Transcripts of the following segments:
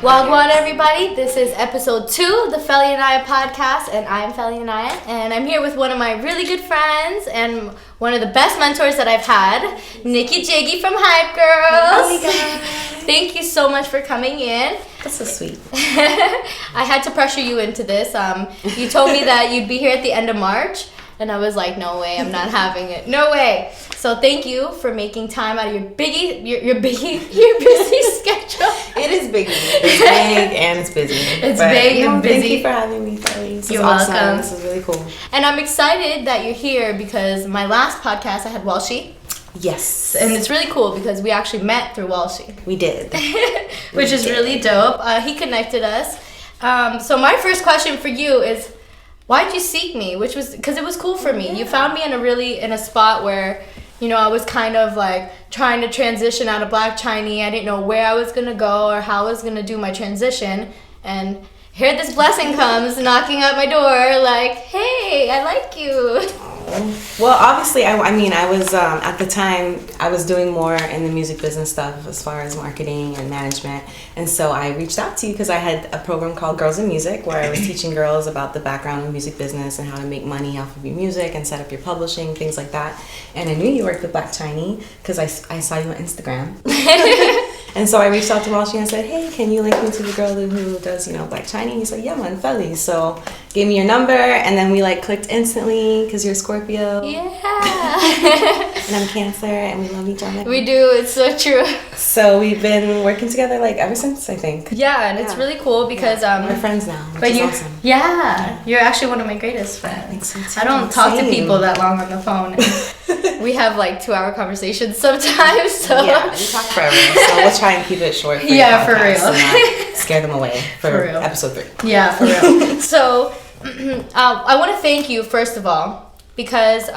Wagwan, everybody. This is episode 2 of the Feli and Inayah podcast, and I'm Feli and Inayah, and I'm here with one of my really good friends and one of the best mentors that I've had, Nicky Jiggy from Hype Girls. Hi, Thank you so much for coming in. That's so sweet. I had to pressure you into this. You told me that you'd be here at the end of March, and I was like, no way, I'm not having it. No way. So thank you for making time out of your busy schedule. It is big. It's big and it's busy. It's big and busy. Thank you for having me, Feli. This You're is awesome. welcome. This is really cool. And I'm excited that you're here because my last podcast I had Walshy. Yes. And it's really cool because we actually met through Walshy. We did. Which is really dope. He connected us. So my first question for you is, why'd you seek me? Which was because it was cool for me. You found me in a spot where, you know, I was kind of like trying to transition out of Black Chinese. I didn't know where I was gonna go or how I was gonna do my transition. And here this blessing comes knocking at my door like, hey, I like you. Well, obviously, I was at the time I was doing more in the music business stuff as far as marketing and management, and so I reached out to you because I had a program called Girls in Music where I was teaching girls about the background of music business and how to make money off of your music and set up your publishing, things like that. And I knew you worked with Black Chinese because I saw you on Instagram. And so I reached out to Walshy and said, hey, can you link me to the girl who does, Black Chinese? He's like, yeah, man, Feli. So gave me your number, and then we clicked instantly because you're a Scorpio. Yeah. And I'm Cancer, and we love each other. We do. It's so true. So we've been working together ever since, I think. Yeah, and it's really cool because we're friends now, which is awesome. Yeah, you're actually one of my greatest friends. I think so too. I don't talk to people that long on the phone. We have 2-hour conversations sometimes. So yeah, we talk forever. So we'll try and keep it short. For for real. And not scare them away for real. episode 3. Yeah, for real. So I want to thank you first of all because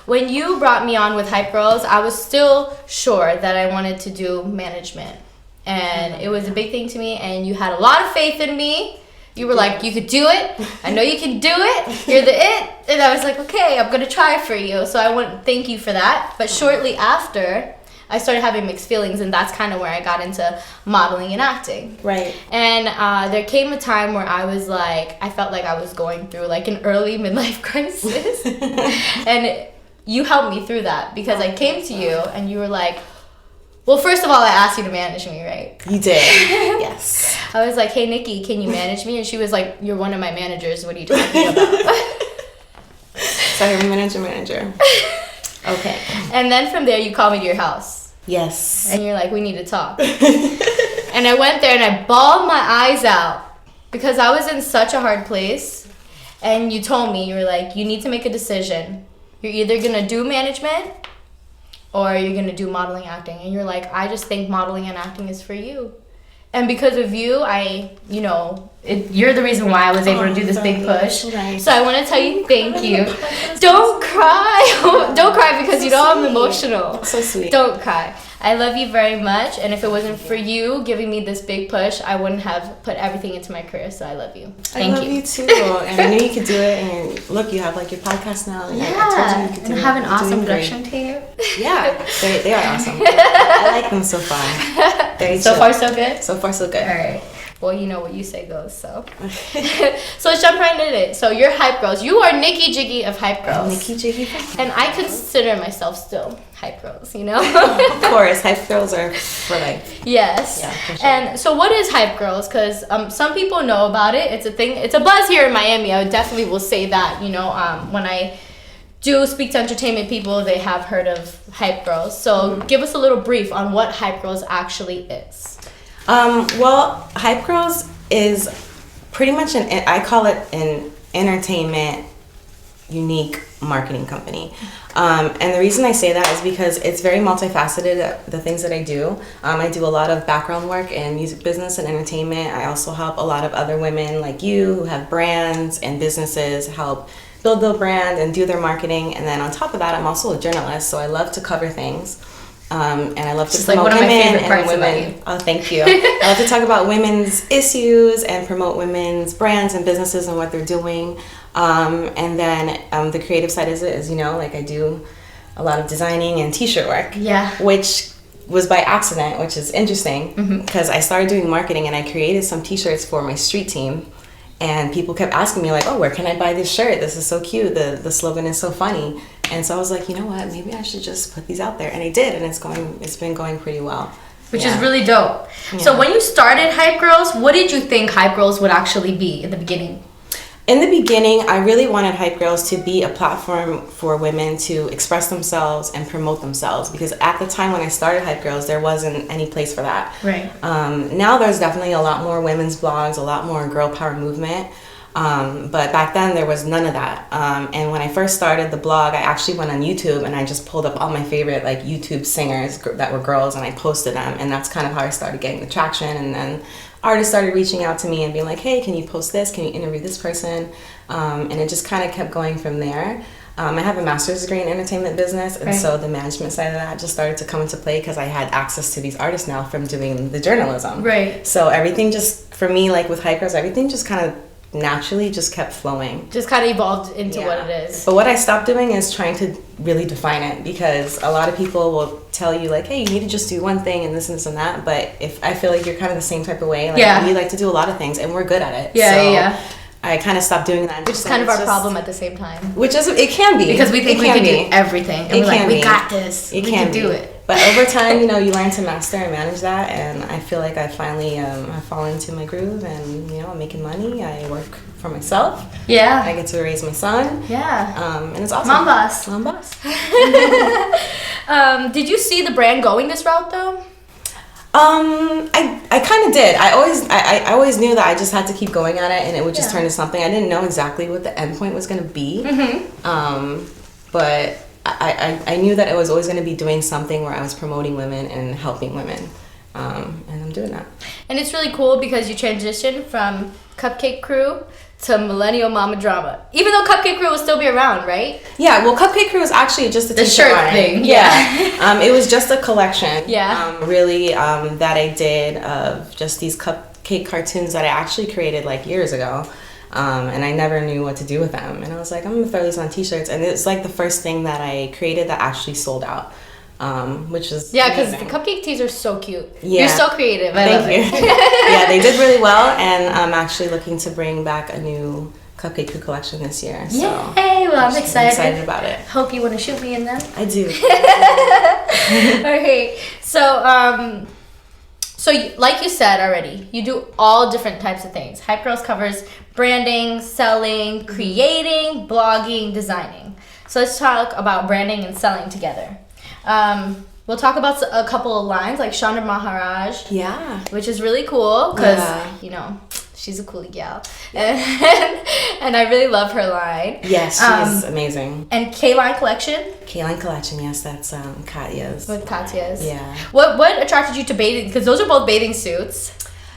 when you brought me on with Hype Girls, I was still sure that I wanted to do management, and it was a big thing to me. And you had a lot of faith in me. You were like, you could do it. I know you can do it. You're the it. And I was like, okay, I'm going to try for you. So I want to thank you for that. But shortly after, I started having mixed feelings, and that's kind of where I got into modeling and acting. Right. And there came a time where I was I felt like I was going through an early midlife crisis. And you helped me through that because I came to you and you were like, well, first of all, I asked you to manage me, right? You did. Yes. I was like, hey, Nicky, can you manage me? And she was like, you're one of my managers. What are you talking about? Sorry, manager. Okay. And then from there, you called me to your house. Yes. And you're like, we need to talk. And I went there and I bawled my eyes out because I was in such a hard place. And you told me, you were like, you need to make a decision. You're either going to do management or you're going to do modeling acting. And you're like, I just think modeling and acting is for you. And because of you, you're the reason why I was able to do this big push. Right. So I want to tell you thank you. Don't cry. Don't cry because you know I'm emotional. So sweet. Don't cry. I love you very much. And if it wasn't for you giving me this big push, I wouldn't have put everything into my career. So I love you. Thank you. I love you too. And I knew you could do it. And look, you have your podcast now. And yeah. I told you could do and it. I have an You're awesome doing production great. team. Yeah, they are awesome. I like them so far. So far, so good? So far, so good. All right. Well, you know what you say goes, so. So let's jump right into it. So you're Hype Girls. You are Nicky Jiggy of Hype Girls. Nicky Jiggy. And I consider myself still Hype Girls, Of course, Hype Girls are for life. Yes. Yeah, for sure. And so what is Hype Girls? Because some people know about it. It's a thing. It's a buzz here in Miami. I definitely will say that, when I do speak to entertainment people, they have heard of Hype Girls. So give us a little brief on what Hype Girls actually is. Well, Hype Girls is pretty much I call it an entertainment unique marketing company. And the reason I say that is because it's very multifaceted, the things that I do. I do a lot of background work in music business and entertainment. I also help a lot of other women like you who have brands and businesses help build their brand and do their marketing. And then on top of that, I'm also a journalist, so I love to cover things. And I love to promote women and women. Oh, thank you. I love to talk about women's issues and promote women's brands and businesses and what they're doing. And then the creative side is I do a lot of designing and t-shirt work. Yeah. Which was by accident, which is interesting because I started doing marketing and I created some t-shirts for my street team. And people kept asking me like, oh, where can I buy this shirt? This is so cute. The slogan is so funny. And so I was like, you know what? Maybe I should just put these out there. And I did. And it's been going pretty well. Which is really dope. Yeah. So when you started Hype Girls, what did you think Hype Girls would actually be in the beginning? In the beginning, I really wanted Hype Girls to be a platform for women to express themselves and promote themselves, because at the time when I started Hype Girls, there wasn't any place for that. Right. Now there's definitely a lot more women's blogs, a lot more girl power movement. But back then there was none of that. And when I first started the blog, I actually went on YouTube and I just pulled up all my favorite like YouTube singers that were girls and I posted them. And that's kind of how I started getting the traction. And then artists started reaching out to me and being like, hey, can you post this? Can you interview this person? And it just kind of kept going from there. I have a master's degree in entertainment business, and so the management side of that just started to come into play because I had access to these artists now from doing the journalism. Right. So everything just, for me, like with Hype Girls, everything just kind of naturally just kept flowing. Just kind of evolved into what it is. But what I stopped doing is trying to really define it, because a lot of people will tell you like, hey, you need to just do one thing and this and that. But if I feel like you're kind of the same type of way, like we like to do a lot of things and we're good at it. So I kind of stopped doing that. Which is kind of our problem at the same time. Which is, it can be. Because we think we can do everything. And we're like, we got this. We can do it. But over time, you know, you learn to master and manage that. And I feel like I finally have fallen into my groove, and, you know, I'm making money. I work for myself. Yeah. I get to raise my son. Yeah. And it's awesome. Mom boss. Mom boss. Did you see the brand going this route though? I kind of did. I always knew that I just had to keep going at it, and it would just turn to something. I didn't know exactly what the end point was going to be. But I knew that I was always going to be doing something where I was promoting women and helping women. And I'm doing that. And it's really cool because you transitioned from Cupcake Crew to Millennial Mama Drama. Even though Cupcake Crew will still be around, right? Yeah, well, Cupcake Crew is actually just a t-shirt shirt line. Thing. Yeah. It was just a collection. Yeah. That I did of just these cupcake cartoons that I actually created like years ago. And I never knew what to do with them. And I was like, I'm gonna throw these on t-shirts. And it's like the first thing that I created that actually sold out. Which is because the cupcake tees are so cute. Yeah. You're so creative. Thank you. Yeah, they did really well, and I'm actually looking to bring back a new Cupcake Crew collection this year. So yay! Well, I'm excited about it. Hope you want to shoot me in them. I do. Okay, so like you said already, you do all different types of things. Hype Girls covers branding, selling, creating, blogging, designing. So let's talk about branding and selling together. We'll talk about a couple of lines like Chandra Maharaj. Yeah. Which is really cool because, you know, she's a coolie gal. And I really love her line. Yes, she's amazing. And K-Line Collection. K-Line Collection, yes, that's Katya's. With Katya's. Yeah. What attracted you to bathing? Because those are both bathing suits.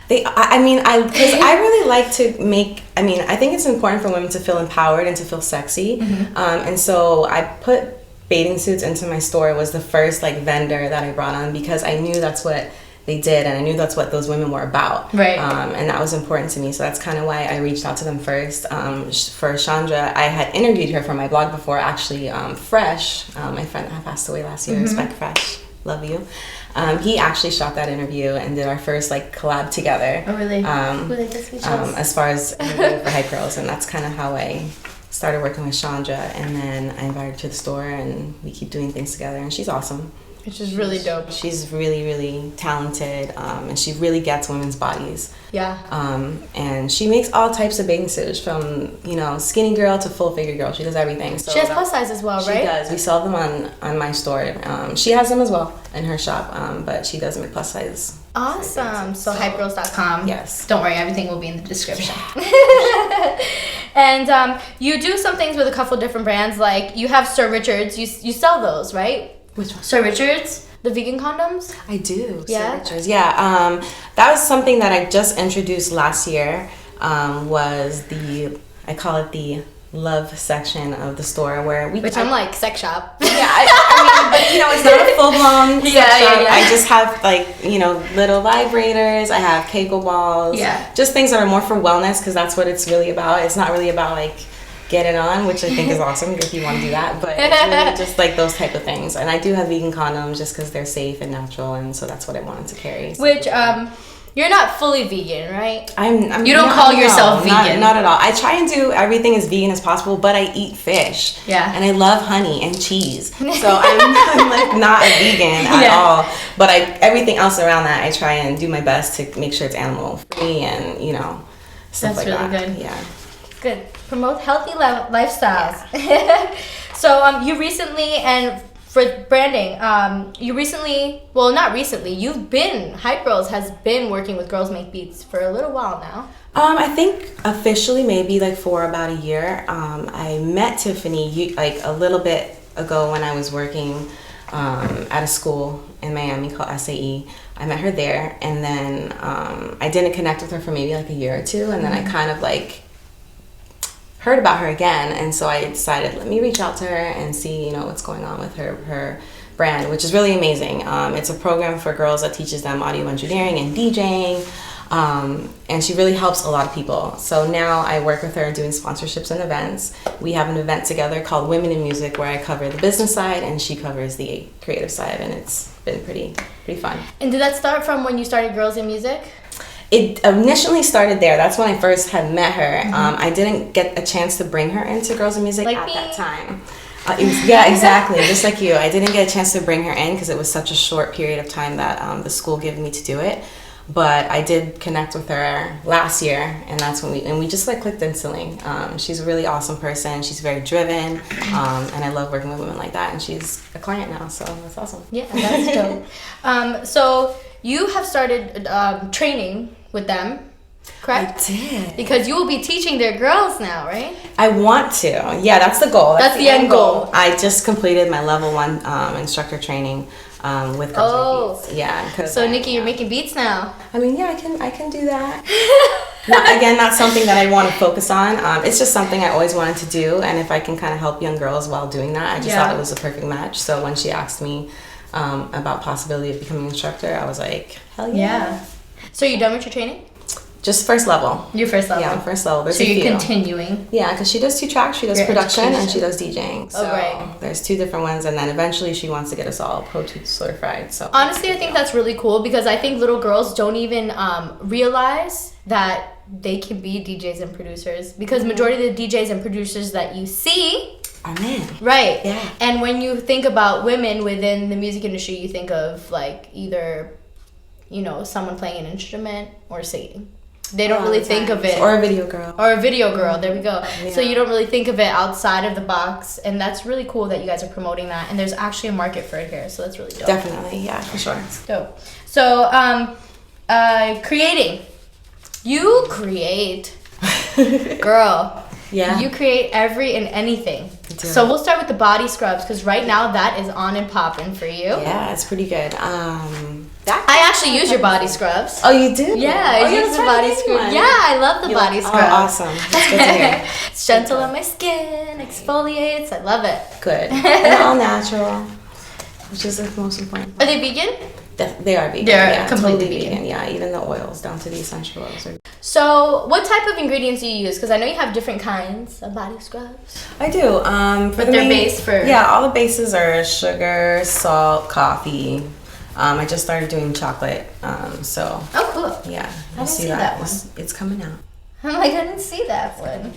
Because I really like to make, I think it's important for women to feel empowered and to feel sexy. And so I put bathing suits into my store. Was the first like vendor that I brought on because I knew that's what they did and I knew that's what those women were about. Right. And that was important to me. So that's kind of why I reached out to them first. For Chandra, I had interviewed her for my blog before, actually. Fresh, my friend that passed away last year, Spec Fresh, love you. He actually shot that interview and did our first like collab together. Oh really? As far as interviewing for Hype Girls, and that's kind of how I started working with Chandra, and then I invited her to the store and we keep doing things together, and she's awesome. Which is really dope. She's really, really talented, and she really gets women's bodies. Yeah. And she makes all types of bathing suits, from, you know, skinny girl to full figure girl. She does everything. So she has plus size as well, right? She does. We sell them on my store. She has them as well in her shop, but she does make plus size. Awesome. So hypegirls.com. Yes. Don't worry, everything will be in the description. And you do some things with a couple different brands, like you have Sir Richards. You sell those, right? Which one? Sir Richards, the vegan condoms? I do. Yeah. Sir Richards. Yeah. That was something that I just introduced last year. Was I call it the love section of the store, where I'm like sex shop. Yeah, but you know, it's not a full blown sex shop. I just have like, you know, little vibrators. I have Kegel balls. Yeah. Just things that are more for wellness, because that's what it's really about. It's not really about like get it on, which I think is awesome if you want to do that. But it's really just like those type of things. And I do have vegan condoms just because they're safe and natural, and so that's what I wanted to carry. So. Which you're not fully vegan, right? You don't call yourself vegan. Not at all. I try and do everything as vegan as possible, but I eat fish. Yeah. And I love honey and cheese. So I'm like not a vegan at all. But everything else around that, I try and do my best to make sure it's animal free and, you know, stuff That's like really that. good. Yeah. Good. Promote healthy lifestyles. Yeah. So you recently, and for branding, you've been, Hype Girls has been working with Girls Make Beats for a little while now. I think officially maybe like for about a year. I met Tiffany like a little bit ago when I was working at a school in Miami called SAE. I met her there, and then I didn't connect with her for maybe like a year or two, and then I kind of like heard about her again, and so I decided, let me reach out to her and see, you know, what's going on with her brand, which is really amazing. It's a program for girls that teaches them audio engineering and DJing, and she really helps a lot of people. So now I work with her doing sponsorships and events. We have an event together called Women in Music, where I cover the business side and she covers the creative side, and it's been pretty fun. And did that start from when you started Girls in Music? It initially started there. That's when I first had met her. I didn't get a chance to bring her into Girls in Music at that time. Yeah, exactly. Just like you. I didn't get a chance to bring her in because it was such a short period of time that the school gave me to do it. But I did connect with her last year, and that's when we just like clicked instantly. She's a really awesome person. She's very driven, and I love working with women like that. And she's a client now, so that's awesome. Yeah, that's dope. So you have started training with them, correct? I did. Because you will be teaching their girls now, right? I want to. Yeah, that's the goal. That's the end goal. I just completed my level 1 instructor training with Girls Make Beats. Yeah. So Nikki, you're making beats now. I mean, yeah, I can do that. Again, not something that I want to focus on. It's just something I always wanted to do, and if I can kind of help young girls while doing that, I just thought it was a perfect match. So when she asked me about possibility of becoming an instructor, I was like, hell yeah. So you done with your training? Just first level. Your first level? Yeah, first level. There's so you're few. continuing? Yeah, because she does 2 tracks. She does production and she does DJing. So right. There's 2 different ones, and then eventually she wants to get us all Pro Tools certified. So honestly, I think that's really cool because I think little girls don't even realize that they can be DJs and producers, because majority of the DJs and producers that you see are men. Right. Yeah. And when you think about women within the music industry, you think of like either, you know, someone playing an instrument or singing. They don't really think of it. Or a video girl. Or a video girl. There we go. Yeah. So you don't really think of it outside of the box, and that's really cool that you guys are promoting that. And there's actually a market for it here, so that's really dope. Definitely, yeah, for sure. Dope. So, creating. You create, girl. Yeah. You create every and anything. So we'll start with the body scrubs, because right now that is on and popping for you. Yeah, it's pretty good. I actually use your body scrubs. Oh, you do? Yeah, I use the body scrub. Yeah, I love the body scrub. Oh, awesome. That's good to hear. It's gentle on my skin, exfoliates. I love it. Good. And all natural, which is the most important. Are they vegan? They are vegan. They're completely vegan. Yeah, even the oils down to the essential oils are. So, what type of ingredients do you use? Because I know you have different kinds of body scrubs. I do. But they're base for... Yeah, all the bases are sugar, salt, coffee. I just started doing chocolate, so... Oh, cool. Yeah. I didn't see that one. It's coming out. I'm like, I didn't see that one.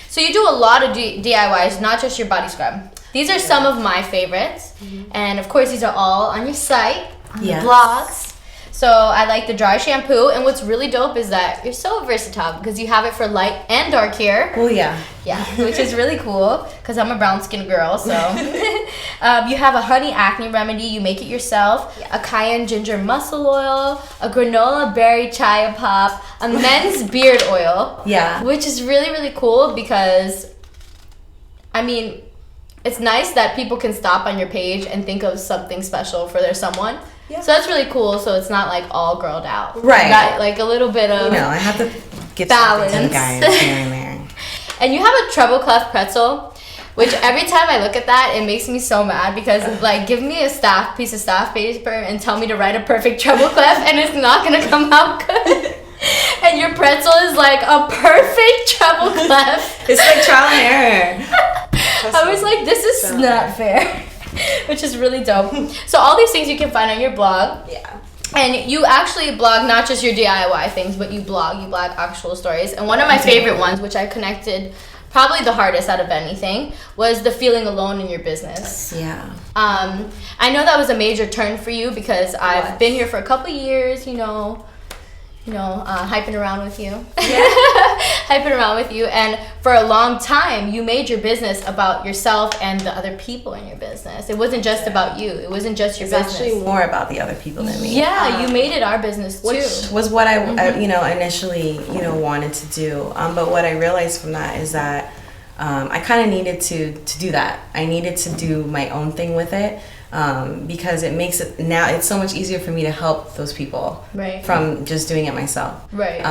So you do a lot of DIYs, not just your body scrub. These are some of my favorites. Mm-hmm. And, of course, these are all on your site, on the blogs. So I like the dry shampoo, and what's really dope is that you're so versatile because you have it for light and dark hair. Oh yeah. Yeah, which is really cool because I'm a brown skinned girl, so. You have a honey acne remedy, you make it yourself, a cayenne ginger muscle oil, a granola berry chia pop, a men's beard oil. Yeah. Which is really, really cool because, I mean, it's nice that people can stop on your page and think of something special for their someone. Yeah. So that's really cool. So it's not like all girled out. Right. You got like a little bit of I have to get balance. Some guys here and there. And you have a treble clef pretzel, which every time I look at that, it makes me so mad because like give me a piece of staff paper and tell me to write a perfect treble clef and it's not gonna come out good. And your pretzel is like a perfect treble clef. It's like trial and error. I was like, this is so not fair. Which is really dope. So all these things you can find on your blog. Yeah. And you actually blog not just your DIY things, but you blog actual stories. And one of my favorite ones, which I connected probably the hardest out of anything, was the feeling alone in your business. Yeah. I know that was a major turn for you because I've been here for a couple years, hyping around with you. Hyping around with you. And for a long time, you made your business about yourself and the other people in your business. It wasn't just about you. It wasn't just your business. It's actually more about the other people than me. Yeah, you made it our business too. Which was what I initially, wanted to do. But what I realized from that is that I kind of needed to do that. I needed to do my own thing with it. Because it makes it now it's so much easier for me to help those people from just doing it myself. Right.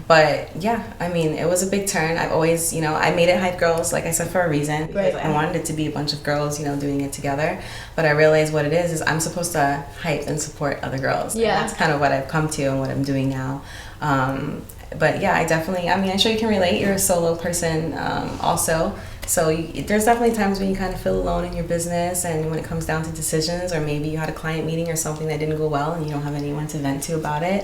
But yeah, I mean, it was a big turn. I've always, I made it Hype Girls, like I said, for a reason. Because I wanted it to be a bunch of girls, doing it together. But I realized what it is I'm supposed to hype and support other girls. Yeah. And that's kind of what I've come to and what I'm doing now. But yeah, I'm sure you can relate. You're a solo person also. So there's definitely times when you kind of feel alone in your business, and when it comes down to decisions, or maybe you had a client meeting or something that didn't go well and you don't have anyone to vent to about it,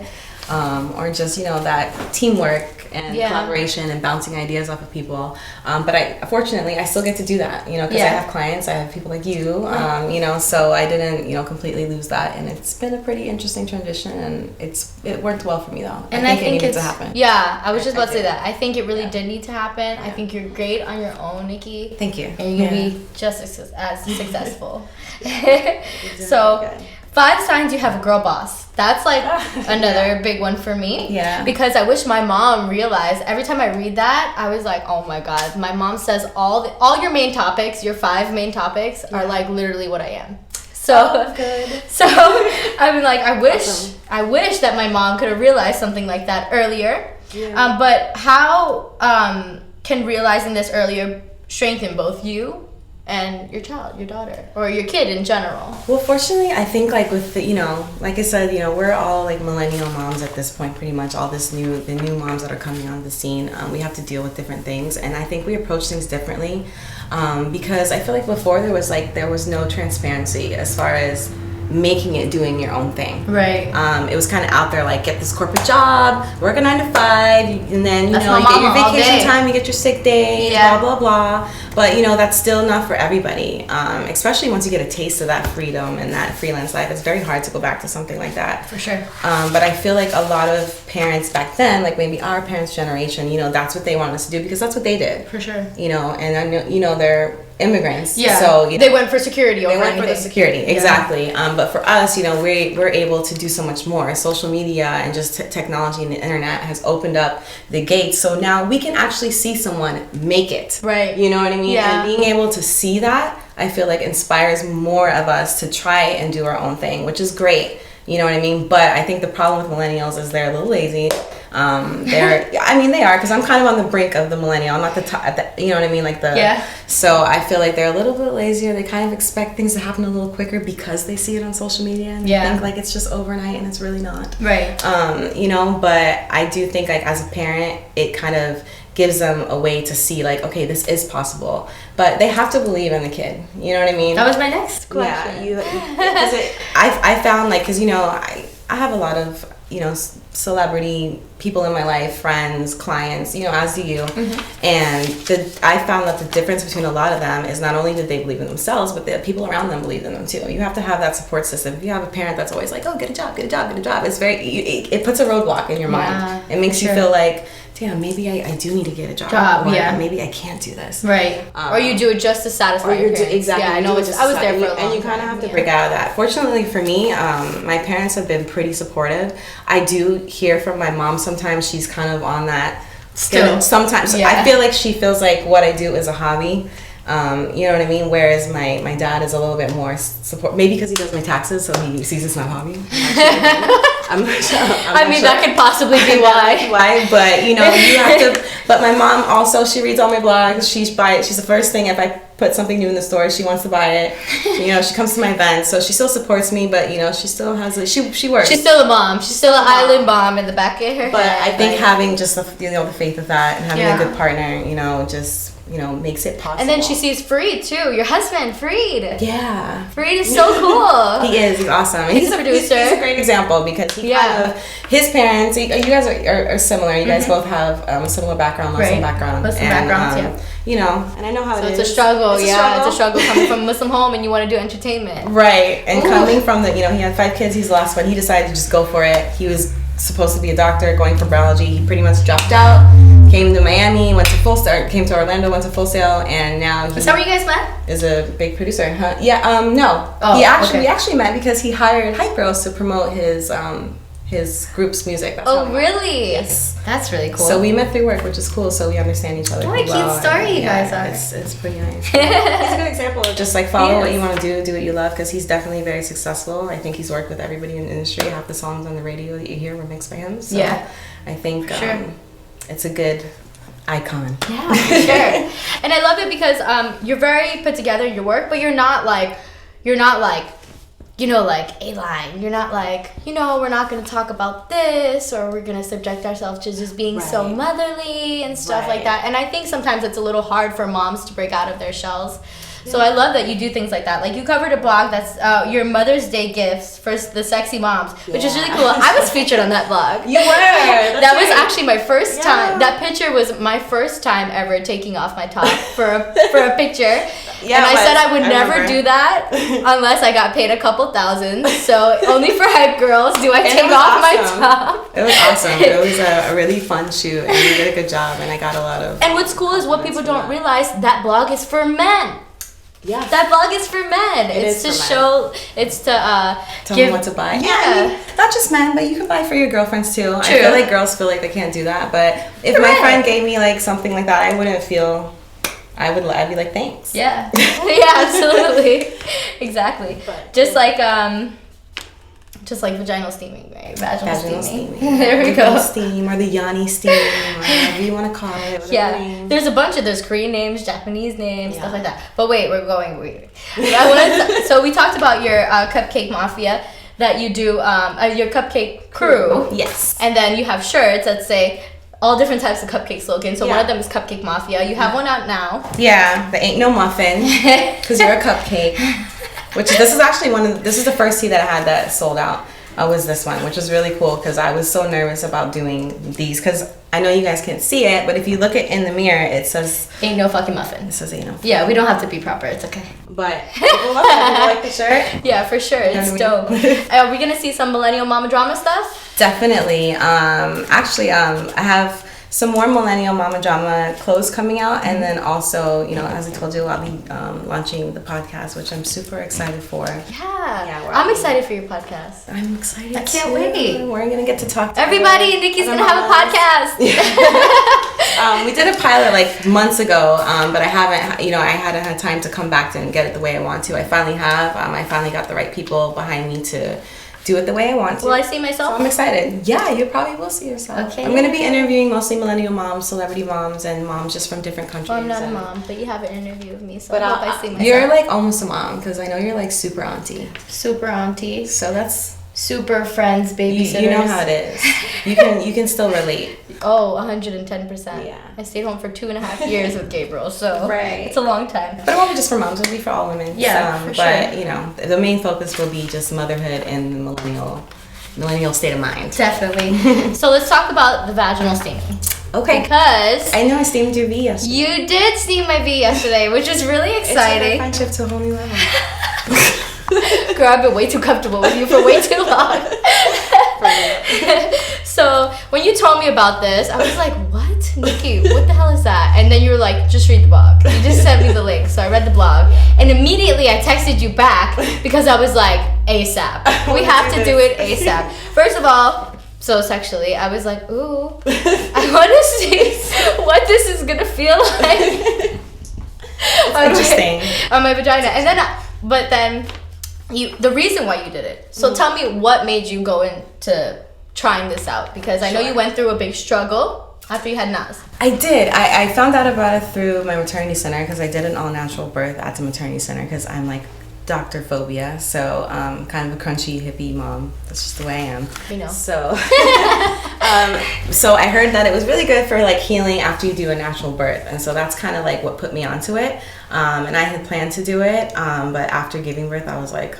or just that teamwork and collaboration and bouncing ideas off of people. But fortunately I still get to do that, because I have clients, I have people like you, so I didn't completely lose that, and it's been a pretty interesting transition, and it worked well for me though. And I think it needed to happen. Yeah, I was just about to say that. I think it really did need to happen. I think you're great on your own, Nikki. Thank you. And you'll be just as successful. So 5 signs you have a girl boss. That's like another big one for me. Yeah. Because I wish my mom realized, every time I read that, I was like, oh my God. My mom says all your main topics, your 5 main topics are like literally what I am. So good. So I'm like, I wish that my mom could have realized something like that earlier. Yeah. But how can realizing this earlier strengthen both you and your child, your daughter, or your kid in general? Well, fortunately, I think like with the, like I said, we're all like millennial moms at this point, pretty much. All the new moms that are coming on the scene, we have to deal with different things, and I think we approach things differently, because I feel like before there was no transparency as far as doing your own thing. Right. It was kind of out there, like, get this corporate job, work a 9 to 5, and then you get your vacation time, you get your sick day, blah blah blah. But that's still not for everybody. Especially once you get a taste of that freedom and that freelance life, it's very hard to go back to something like that. For sure. But I feel like a lot of parents back then, like maybe our parents' generation, that's what they wanted us to do because that's what they did. For sure. And I know they're immigrants. Yeah. So they went for security. They went for the security, exactly. But for us, we're able to do so much more. Social media and just technology and the internet has opened up the gates. So now we can actually see someone make it. Right. You know what I mean? Yeah. And being able to see that, I feel like inspires more of us to try and do our own thing, which is great. You know what I mean? But I think the problem with millennials is they're a little lazy. They are, because I'm kind of on the brink of the millennial. I'm not the top, you know what I mean? So I feel like they're a little bit lazier. They kind of expect things to happen a little quicker because they see it on social media and they think like it's just overnight, and it's really not. Right. But I do think like as a parent, it kind of gives them a way to see like, okay, this is possible, but they have to believe in the kid. You know what I mean? That was my next question. Yeah, I found like, because I have a lot of celebrity people in my life, friends, clients, as do you. Mm-hmm. And I found that the difference between a lot of them is not only did they believe in themselves, but the people around them believed in them too. You have to have that support system. If you have a parent that's always like, oh, get a job, it's it puts a roadblock in your mind. It makes you feel like, damn, maybe I do need to get a job. Or maybe I can't do this. Right. Or you do it just to satisfy your parents. Exactly. Yeah, I know. I was there for a long time. And you kind of have to break out of that. Fortunately for me, my parents have been pretty supportive. I do hear from my mom sometimes. She's kind of on that still. Sometimes. Yeah. I feel like she feels like what I do is a hobby. You know what I mean? Whereas my dad is a little bit more support. Maybe because he does my taxes, so he sees it's not a hobby. I'm not sure. That could possibly be why. But you have to. But my mom also, she reads all my blogs. She's the first thing if I put something new in the store, she wants to buy it. You know, she comes to my events, so she still supports me, but you know, she still has she works. She's still a mom. She's still an island mom in the back of her But head. I think having just the faith of that and having a good partner, you know, just makes it possible. And then she sees Freed too. Your husband, Freed. Yeah. Freed is so cool. He is. He's awesome. He's a producer. He's a great example because he kind of, his parents, you guys are similar. You guys both have a similar background, Muslim background. Muslim backgrounds, yeah. You know, and I know how it is. So it's a struggle, It's a struggle coming from a Muslim home and you want to do entertainment. Right. And coming from he had 5 kids, he's the last one. He decided to just go for it. He was supposed to be a doctor, going for biology. He pretty much dropped out, came to Miami, came to Orlando, went to Full Sail, and now Is that where you guys met? Is a big producer. Huh? Yeah, no. We actually met because he hired Hype Girls to promote his group's music. That's really? Yes. That's really cool. So we met through work, which is cool, so we understand each other. What a cute story you guys are. It's pretty nice. He's a good example of just like follow what you want to do what you love, because he's definitely very successful. I think he's worked with everybody in the industry. Half the songs on the radio that you hear were mixed by him. So I think it's a good icon. Yeah, for sure. And I love it because you're very put together in your work, but you're not like a line. You're not like, we're not going to talk about this, or we're going to subject ourselves to just being so motherly and stuff like that. And I think sometimes it's a little hard for moms to break out of their shells. So I love that you do things like that. Like you covered a blog that's your Mother's Day gifts for the sexy moms, which is really cool. I was featured on that blog. You were. That was actually my first time. That picture was my first time ever taking off my top for a picture. Yeah, and I said I would never do that unless I got paid a couple thousand. So only for Hype Girls do I take off my top. It was awesome. It was a really fun shoot, and you did a good job, and I got a lot of. And what's cool is what people don't realize, that blog is for men. Yeah. That blog is for men. It's to show. It's to tell them what to buy. Yeah. I mean, not just men, but you can buy for your girlfriends too. True. I feel like girls feel like they can't do that, but if my friend gave me like something like that, I wouldn't feel. I'd be like, thanks. Yeah. Yeah, absolutely. Exactly. But, just like vaginal steaming, right? Vaginal steaming. There we go. Steam, or the yoni steam, or whatever you want to call it. There's Korean names, Japanese names, stuff like that. But wait, we're going weird. So we talked about your Cupcake Mafia that you do, your Cupcake Crew. Yes. And then you have shirts that say all different types of cupcake slogans. So one of them is Cupcake Mafia. You have one out now. Yeah, there ain't no muffin, because you're a cupcake. This is the first tea that I had that sold out. Was this one, which was really cool, because I was so nervous about doing these, because I know you guys can't see it, but if you look in the mirror, it says ain't no fucking muffin. It says ain't no fucking Yeah, we don't have to be proper, it's okay. But people love it. People like the shirt. Yeah, for sure. It's dope. Are we gonna see some millennial mama drama stuff? Definitely. Actually, I have some more millennial mama drama clothes coming out, and then also, as I told you, I'll be launching the podcast, which I'm super excited for. Yeah, I'm excited for your podcast. I'm excited. I can't wait. We're gonna get to talk to everybody. Nicky's gonna have a podcast. We did a pilot like months ago, but I hadn't had time to come back and get it the way I want to. I finally have. I finally got the right people behind me to do it the way I want to. Will I see myself? So I'm excited. Yeah, you probably will see yourself. Okay. I'm going to be interviewing mostly millennial moms, celebrity moms, and moms just from different countries. Well, I'm not a mom, but you have an interview with me, so I hope I see myself. You're like almost a mom, because I know you're like super auntie. Super auntie. So that's... Super friends, babysitters. You know how it is. You can still relate. Oh, 110%. Yeah. I stayed home for 2.5 years with Gabriel, so right. It's a long time. But it won't be just for moms, it'll be for all women. Yeah, for sure. But, the main focus will be just motherhood and the millennial state of mind. Definitely. So let's talk about the vaginal steaming. Okay. Because I know I steamed your V yesterday. You did steam my V yesterday, which is really exciting. It's friendship to a whole new level. Girl, I've been way too comfortable with you for way too long. So when you told me about this, I was like, what? Nicky, what the hell is that? And then you were like, just read the blog. You just sent me the link. So I read the blog. And immediately I texted you back because I was like, ASAP. We have to do it ASAP. First of all, so sexually, I was like, ooh, I want to see what this is going to feel like. Interesting. On my vagina. And then, the reason why you did it. So tell me what made you go into trying this out, because I know you went through a big struggle. after you had NAS? I did. I found out about it through my maternity center because I did an all-natural birth at the maternity center because I'm like doctor phobia, so kind of a crunchy hippie mom. That's just the way I am. You know. So, so I heard that it was really good for like healing after you do a natural birth, and so that's kind of like what put me onto it. And I had planned to do it, but after giving birth, I was like.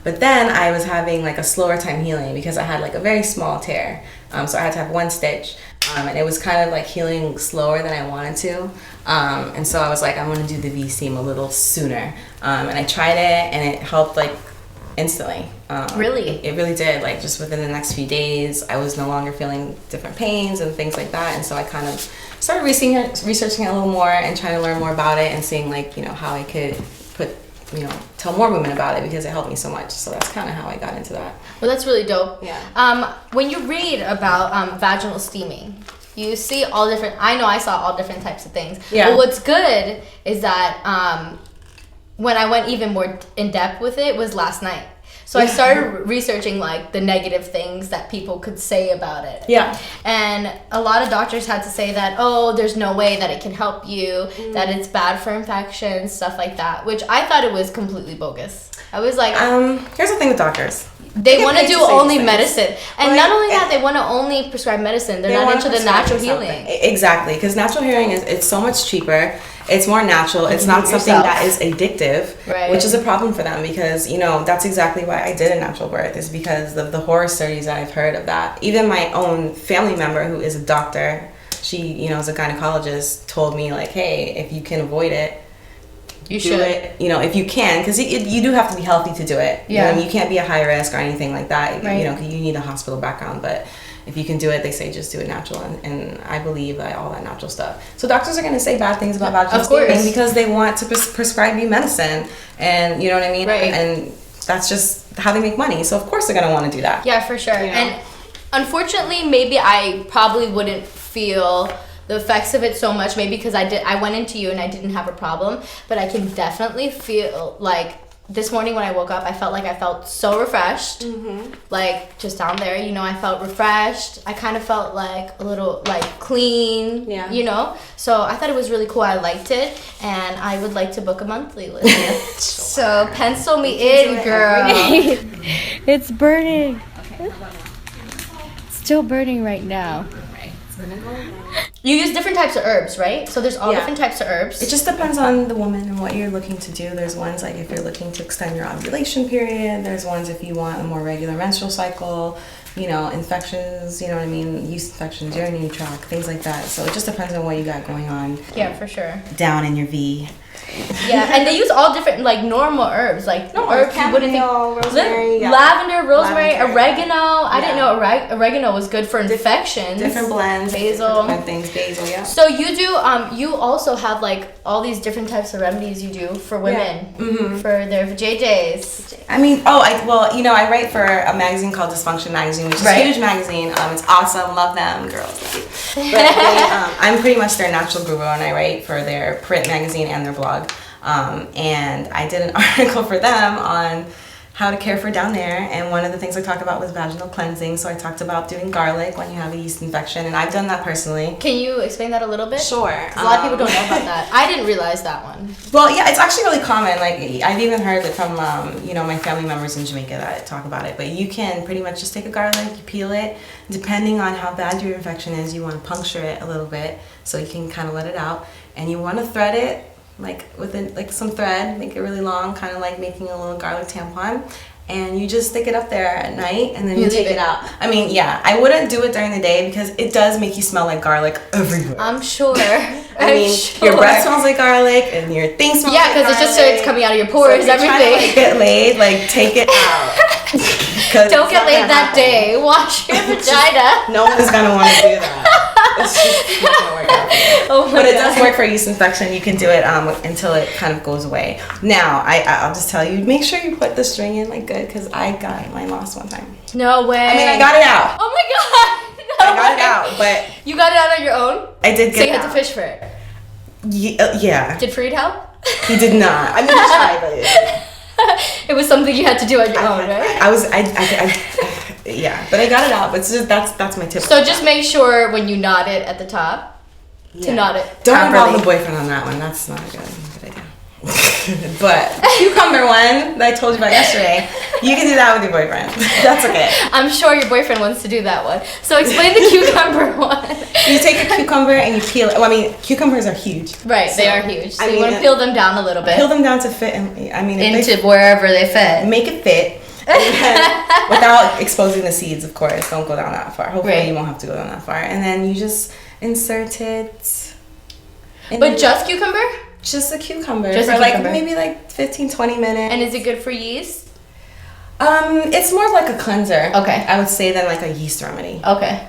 But then I was having like a slower time healing because I had like a very small tear, so I had to have one stitch, and it was kind of like healing slower than I wanted to. And so I was like, I'm gonna do the V-seam a little sooner. And I tried it, and it helped like instantly. Really? It really did. Like just within the next few days, I was no longer feeling different pains and things like that. And so I kind of started researching it a little more and trying to learn more about it and seeing like, you know, how I could tell more women about it because it helped me so much. So that's kind of how I got into that. Well, that's really dope. Yeah. When you read about vaginal steaming, you see all different. I know I saw all different types of things. Yeah. But what's good is that when I went even more in depth with it was last night. So I started researching like the negative things that people could say about it. Yeah. And a lot of doctors had to say that, oh, there's no way that it can help you, that it's bad for infections, stuff like that, which I thought it was completely bogus. I was like, here's the thing with doctors. they want to do only medicine. And Like, not only that, they want to only prescribe medicine. They're not into the natural healing. Exactly, because natural healing it's so much cheaper. It's more natural. It's not something that is addictive, Right. which is a problem for them because, you know, that's exactly why I did a natural birth is because of the horror stories that I've heard of that. Even my own family member who is a doctor, she, you know, is a gynecologist, told me like, hey, if you can avoid it, You do should. it, you know, if you can, because you do have to be healthy to do it. Yeah. You know, you can't be a high risk or anything like that. Right. You know, 'cause you need a hospital background, but if you can do it, they say just do it natural, and I believe that all that natural stuff. So doctors are going to say bad things about vaginal steaming because they want to prescribe you medicine, and you know what I mean? Right. And that's just how they make money. So of course they're going to want to do that. Yeah, for sure. You know? And unfortunately, maybe I probably wouldn't feel the effects of it so much, maybe because I went into you and I didn't have a problem, but I can definitely feel like this morning when I woke up, I felt so refreshed. Like just down there, you know, I felt refreshed. I kind of felt like a little like clean, Yeah. you know? So I thought it was really cool. I liked it, and I would like to book a monthly with you. So pencil me in, girl. It's burning. Still burning right now. You use different types of herbs, right? So there's all Yeah. different types of herbs. It just depends on the woman and what you're looking to do. There's ones like if you're looking to extend your ovulation period. There's ones if you want a more regular menstrual cycle, you know, infections, you know what I mean, yeast infections, urinary tract, things like that. So it just depends on what you got going on Yeah, for sure. down in your V. Yeah, and they use all different, like, normal herbs. Like, herbs you wouldn't think. rosemary, yeah. Lavender, rosemary, Lavender. oregano. I Yeah. didn't know oregano was good for infections. Different blends, Basil. different things, basil, yeah. So you do, you also have, like, all these different types of remedies you do for women. For their JJs. I mean, I write for a magazine called Dysfunction Magazine, which is a huge magazine. It's awesome, love them, girls. But I'm pretty much their natural guru, and I write for their print magazine and their blog. And I did an article for them on how to care for down there, and one of the things I talked about was vaginal cleansing. So I talked about doing garlic when you have a yeast infection, and I've done that personally. Can you explain that a little bit? Sure. 'Cause a lot of people don't know about that. I didn't realize that one. Well, yeah, it's actually really common. Like, I've even heard it from, my family members in Jamaica that talk about it. But you can pretty much just take a garlic, you peel it. Depending on how bad your infection is, you want to puncture it a little bit so you can kind of let it out. And you want to thread it, like, with some thread, make it really long, kind of like making a little garlic tampon. And you just stick it up there at night, and then you take it out. I mean, yeah, I wouldn't do it during the day because it does make you smell like garlic everywhere. I'm sure. I mean, your breath smells like garlic, and your thing smells like garlic. Yeah, because it just starts coming out of your pores, so if you're everything. trying to, get laid, like, take it out. Don't get laid that day. Wash your vagina. No one's gonna want to do that. It's just not gonna work out. Oh my But it God. does work for yeast infection. You can do it until it kind of goes away. Now, I'll just tell you, make sure you put the string in like good, because I got mine lost one time. No way. I mean, I got it out. Oh my God. No I got it way. out, but You got it out on your own? I did So get you it had out. to fish for it. Yeah. Did Fareed help? He did not. I mean, he tried, but It was something you had to do on your own, right? Yeah, but I got it out. But it's just, that's my tip. So just make sure when you knot it at the top, to knot it Don't properly. involve the boyfriend on that one. That's not a good idea. But the cucumber one that I told you about yesterday, you can do that with your boyfriend. That's okay. I'm sure your boyfriend wants to do that one. So explain the cucumber one. You take a cucumber and you peel it. Well, I mean, cucumbers are huge. Right, they are huge. So you want to peel them down a little bit. Peel them down to fit. I mean, into wherever they fit. Make it fit. Without exposing the seeds, of course. Don't go down that far. Hopefully you won't have to go down that far. And then you just insert it. But just cucumber? Just a cucumber. Just for a cucumber. Maybe 15, 20 minutes. And is it good for yeast? It's more like a cleanser. Okay. I would say than like a yeast remedy. Okay.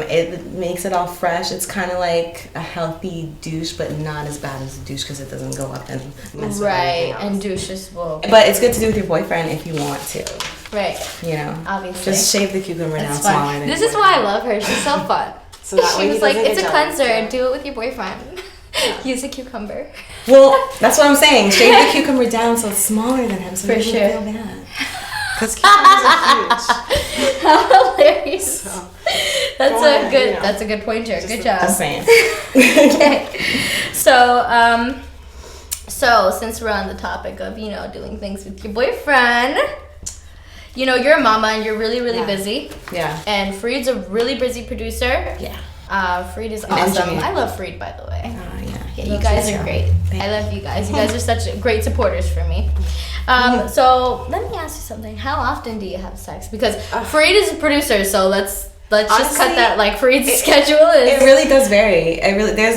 It makes it all fresh. It's kind of like a healthy douche, but not as bad as a douche because it doesn't go up and mess with everything else. And douches will. But it's good to do with your boyfriend if you want to. Right. You know. Obviously. Just shave the cucumber down smaller than This is why I love her. She's so fun. So that way she he was like, doesn't it's a get cleanser. jealous. Do it with your boyfriend. Use a cucumber. Well, that's what I'm saying. Shave the cucumber down so it's smaller than him so he doesn't feel bad. Because cucumbers are huge. How hilarious. So, That's a good pointer. Good job. Just saying. Okay. So since we're on the topic of, doing things with your boyfriend, you're a mama and you're really, really busy. Yeah. And Freed's a really busy producer. Yeah. Freed is awesome. engineer. I love Freed, by the way. Yeah, You guys are great. I love you guys. You guys are such great supporters for me. So let me ask you something. How often do you have sex? Because Freed is a producer, so let's just cut that. Like Freed's schedule is. It really does vary.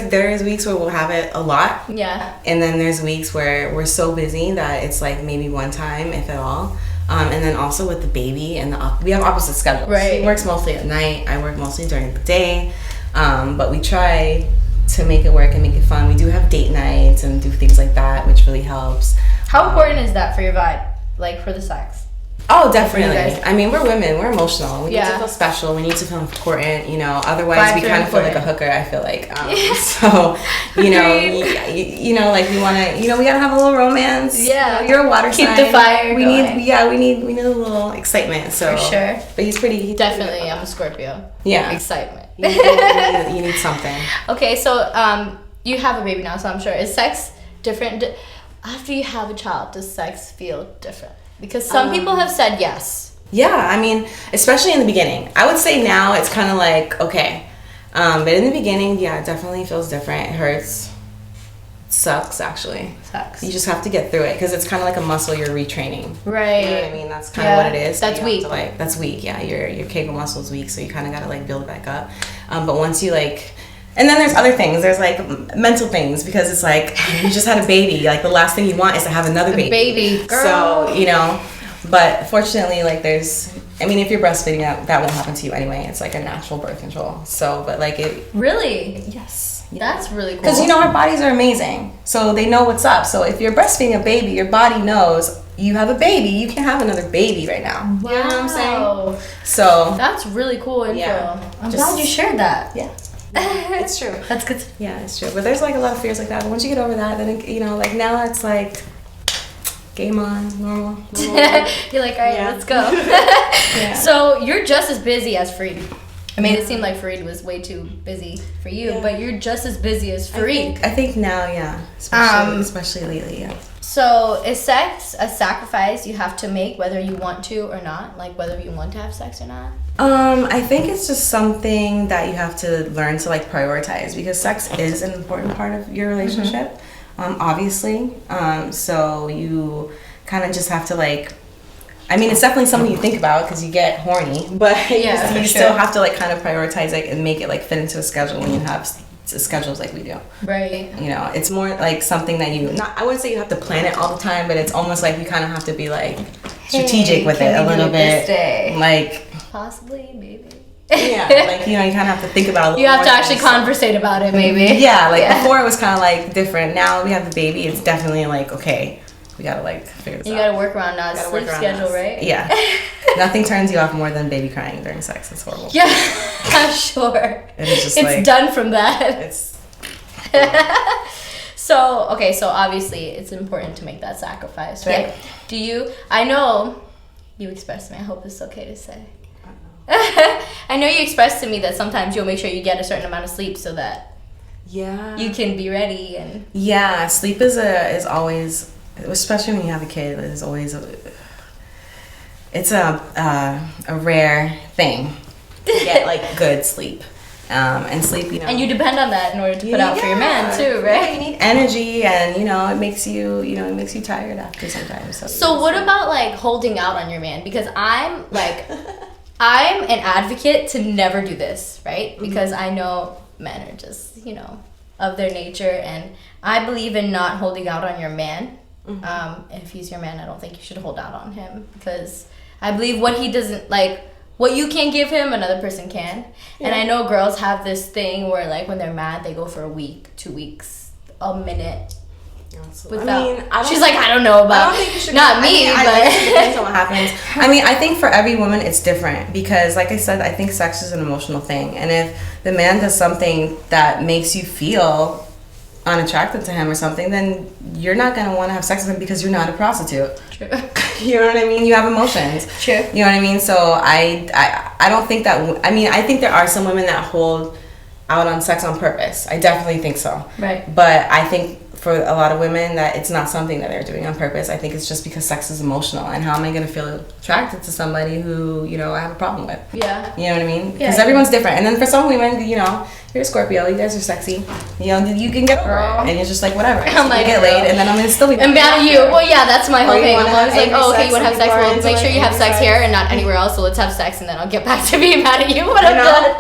There's weeks where we'll have it a lot. Yeah. And then there's weeks where we're so busy that it's like maybe one time, if at all. And then also with the baby and we have opposite schedules. Right. He works mostly at night. I work mostly during the day. But we try to make it work and make it fun. We do have date nights and do things like that, which really helps. How important is that for your vibe? Like for the sex? Oh, definitely. guys? I mean, we're women. We're emotional. We need Yeah. to feel special. We need to feel important. Otherwise Vibes we are kind of feel like a important. hooker. I feel like. So, like we want to. We gotta have a little romance. Yeah. You're a water Keep sign. the fire We going. need a little excitement. So For sure. But he's pretty. Definitely, I'm a Scorpio. Yeah. Excitement. You need something. Okay, so you have a baby now, so I'm sure. Is sex different? After you have a child, does sex feel different? Because some people have said yes. Yeah, I mean, especially in the beginning. I would say now it's kind of like, okay. But in the beginning, yeah, it definitely feels different. It hurts. It sucks, actually. Sucks. You just have to get through it because it's kind of like a muscle you're retraining. Right. You know what I mean? That's kind of what it is. That's You have weak. to, that's weak, yeah. Your Kegel muscle's weak, so you kind of got to, build it back up. But once you, And then there's other things. There's mental things because it's you just had a baby. The last thing you want is to have another baby. Baby, girl. So, but fortunately, if you're breastfeeding, that won't happen to you anyway. It's a natural birth control. So, but it. Really? Yes. That's really cool. Because our bodies are amazing. So they know what's up. So if you're breastfeeding a baby, your body knows you have a baby. You can't have another baby right now. Wow. You know what I'm saying? So. That's really cool info. Yeah. I'm glad you shared that. Yeah. It's true. That's good. Yeah, it's true. But there's a lot of fears like that. But once you get over that, then now it's game on, normal. You're like, all right, let's go. Yeah. So you're just as busy as Freed. I made it seem like Freed was way too busy for you, but you're just as busy as Freed. I think now, yeah. Especially lately, yeah. So is sex a sacrifice you have to make whether you want to or not? Whether you want to have sex or not? I think it's just something that you have to learn to prioritize because sex is an important part of your relationship, obviously. So you kind of just have to it's definitely something you think about because you get horny, but you still have to kind of prioritize it and make it fit into a schedule when you have schedules like we do. Right. It's more something that I wouldn't say you have to plan it all the time, but it's almost you kind of have to be strategic with it a little bit. Possibly, maybe. Yeah, you kind of have to think about it a little You have more to actually conversate about it, maybe. Yeah, before it was kind of different. Now we have the baby, it's definitely okay, we gotta figure this out. You gotta work around Na's sleep schedule, right? Yeah. Nothing turns you off more than baby crying during sex. It's horrible. Yeah, I'm sure. It's just it's done from that. It's. So obviously it's important to make that sacrifice, right? Yeah. I know you expressed me, I hope it's okay to say. I know you expressed to me that sometimes you'll make sure you get a certain amount of sleep so that you can be ready. And sleep is always, especially when you have a kid, is always it's a rare thing to get like good sleep. And sleep, and you depend on that in order to put out for your man too, right? You need energy, and it makes you tired after sometimes. So what about like holding out on your man? Because I'm an advocate to never do this, right? Because I know men are just of their nature, and I believe in not holding out on your man. If he's your man, I don't think you should hold out on him, because I believe what he doesn't like. What you can't give him, another person can. Yeah. And I know girls have this thing where, like, when they're mad, they go for a week, 2 weeks, a minute. Without, she's like, I don't know about. I don't think you should. Not me, but it depends on what happens. I think for every woman it's different, because, like I said, I think sex is an emotional thing, and if the man does something that makes you feel unattracted to him or something, then you're not gonna want to have sex with him because you're not a prostitute. True. You know what I mean? You have emotions. True. You know what I mean? So I don't think that. I think there are some women that hold out on sex on purpose. I definitely think so. Right. But I think for a lot of women that it's not something that they're doing on purpose. I think it's just because sex is emotional, and how am I going to feel attracted to somebody who I have a problem with? Yeah. You know what I mean? Because everyone's different. And then for some women, you're a Scorpio, you guys are sexy. You can get over it, and you're just like, whatever. I'm like, get laid, and then I'm gonna still be mad at you. Well, yeah, that's my whole thing. I'm always like, okay, you want to have sex? Well, make sure you have sex here and not anywhere else. So let's have sex, and then I'll get back to being mad at you when I'm done.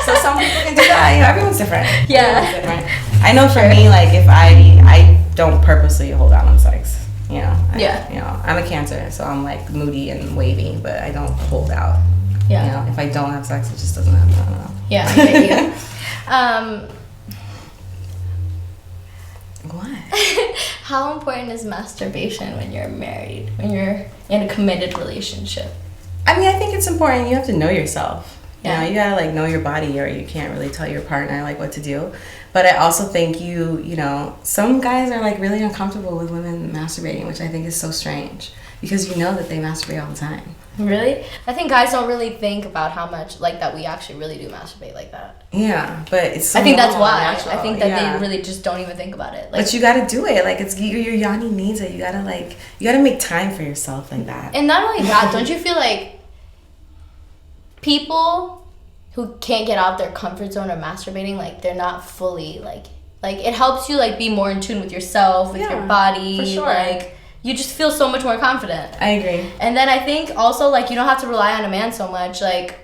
So some people can do that. Everyone's different. Yeah. Everyone's different. I know for me, like, if I don't purposely hold out on sex. I'm a Cancer, so I'm like moody and wavy, but I don't hold out. Yeah. If I don't have sex, it just doesn't happen. I don't know. Yeah, I get you. What? How important is masturbation when you're married, when you're in a committed relationship? I mean, I think it's important. You have to know yourself. Yeah. You gotta like know your body, or you can't really tell your partner like what to do. But I also think some guys are like really uncomfortable with women masturbating, which I think is so strange, because that they masturbate all the time. Really? I think guys don't really think about how much like that we actually really do masturbate like that. Yeah, but it's so I think that's why. natural. I think that they really just don't even think about it. But you gotta do it. Like, it's your yoni needs it. You gotta make time for yourself like that. And not only that, don't you feel like people who can't get out their comfort zone of masturbating, like they're not fully like it helps you like be more in tune with yourself, with your body. For sure. Like, you just feel so much more confident. I agree. And then I think also, like, you don't have to rely on a man so much, like...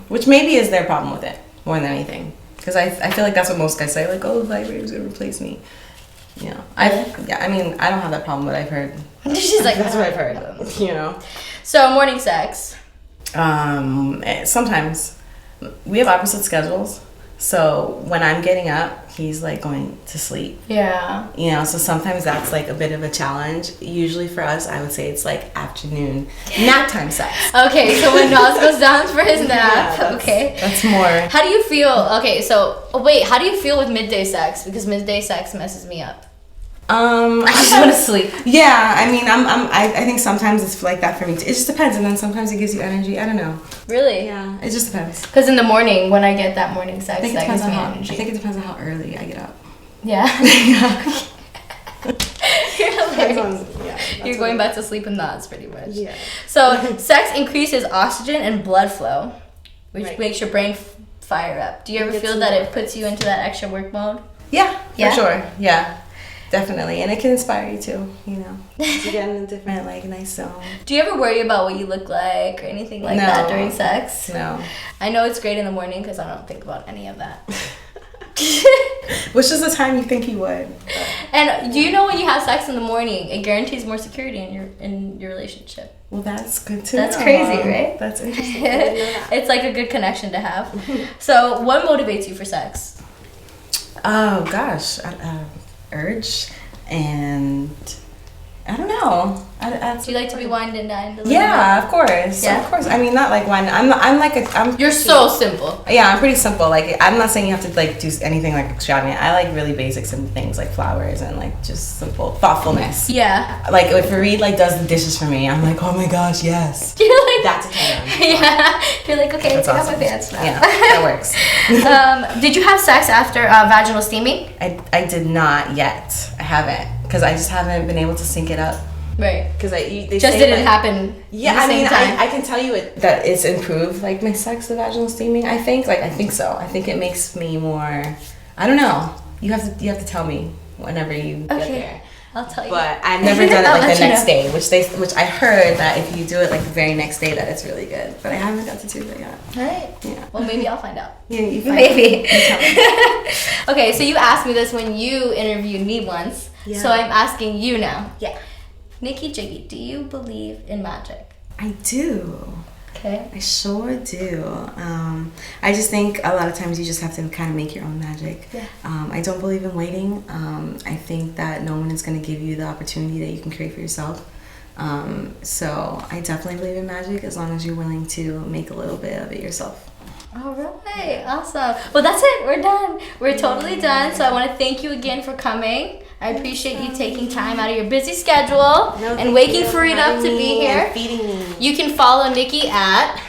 Which maybe is their problem with it, more than anything. Because I feel like that's what most guys say, like, oh, vibrator's gonna replace me. I mean, I don't have that problem, but I've heard... She's like, that's what I've heard, So, morning sex? Sometimes. We have opposite schedules. So when I'm getting up, he's like going to sleep. Yeah. So sometimes that's like a bit of a challenge. Usually for us, I would say it's like afternoon nap time sex. Okay, so when Nas goes down for his nap, that's more. How do you feel? Okay, so wait, how do you feel with midday sex? Because midday sex messes me up. I just want to sleep. Yeah, I mean, I think sometimes it's like that for me too. It just depends, and then sometimes it gives you energy. I don't know. Really? Yeah, it just depends. Because in the morning, when I get that morning sex, that gives me energy. I think it depends on how early I get up. Yeah. You're going back to sleep in knots, pretty much. Yeah. So, sex increases oxygen and blood flow, which makes your brain fire up. Do you ever feel that it puts you into that extra work mode? Yeah, for sure. Yeah. Definitely, and it can inspire you too, to get in a different, like, nice zone. Do you ever worry about what you look like or anything like that during sex? No. I know it's great in the morning because I don't think about any of that. Which is the time you think you would. And do you know when you have sex in the morning, it guarantees more security in your relationship? Well, that's good to know. That's crazy, right? That's interesting. It's like a good connection to have. So, what motivates you for sex? Oh, gosh. Urge, and I don't know. I Do you like to be wined and dined? Yeah, of course. Yeah? Of course. I mean, not like wine. I'm You're so simple. Yeah, I'm pretty simple. Like, I'm not saying you have to like do anything like extravagant. I like really basic, simple things like flowers and like just simple thoughtfulness. Yeah. Like if Fareed like does the dishes for me, I'm like, oh my gosh, yes. You're like, That's a turn. Yeah. You're like, okay, That's take awesome. off my pants now. Yeah, that works. Did you have sex after vaginal steaming? I did not yet. I haven't because I just haven't been able to sync it up. Right. Because they Just say, didn't like, happen. Yeah, at the same time. I can tell you that it's improved, like my sex, the vaginal steaming. I think so. I think it makes me more. I don't know. You have to tell me whenever you get there. I'll tell you. But I've never done it I'll like let the you next know. day, which I heard that if you do it like the very next day, that it's really good. But I haven't got to do it yet. All right. Yeah. Well, maybe I'll find out. Yeah, you find Maybe. out. You tell me. Okay, so you asked me this when you interviewed me once. Yeah. So I'm asking you now. Yeah. Nicky Jiggy, do you believe in magic? I do. Okay. I sure do. I just think a lot of times you just have to kind of make your own magic. Yeah. I don't believe in waiting. I think that no one is going to give you the opportunity that you can create for yourself. So I definitely believe in magic as long as you're willing to make a little bit of it yourself. All right. Awesome. Well, that's it. We're done. We're totally done. So I want to thank you again for coming. I appreciate you taking time out of your busy schedule and waking Fareed up to be here. Feeding me. You can follow Nicky at...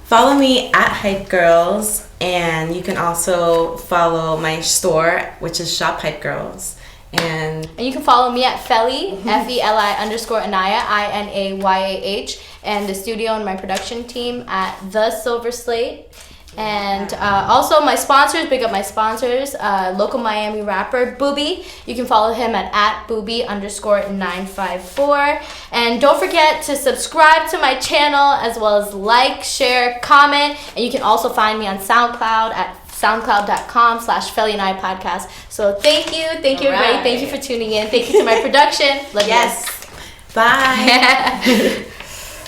Follow me at Hype Girls, and you can also follow my store, which is Shop Hype Girls. And you can follow me at Feli, Feli_Inayah, INAYAH, and the studio and my production team at The Silver Slate. And also my sponsors, big up my sponsors, local Miami rapper Booby. You can follow him at Booby_954. And don't forget to subscribe to my channel, as well as like, share, comment. And you can also find me on SoundCloud at soundcloud.com/FeliAndI podcast. So thank you everybody. Right. Thank you for tuning in. Thank you to my production. Love you. yes. Bye.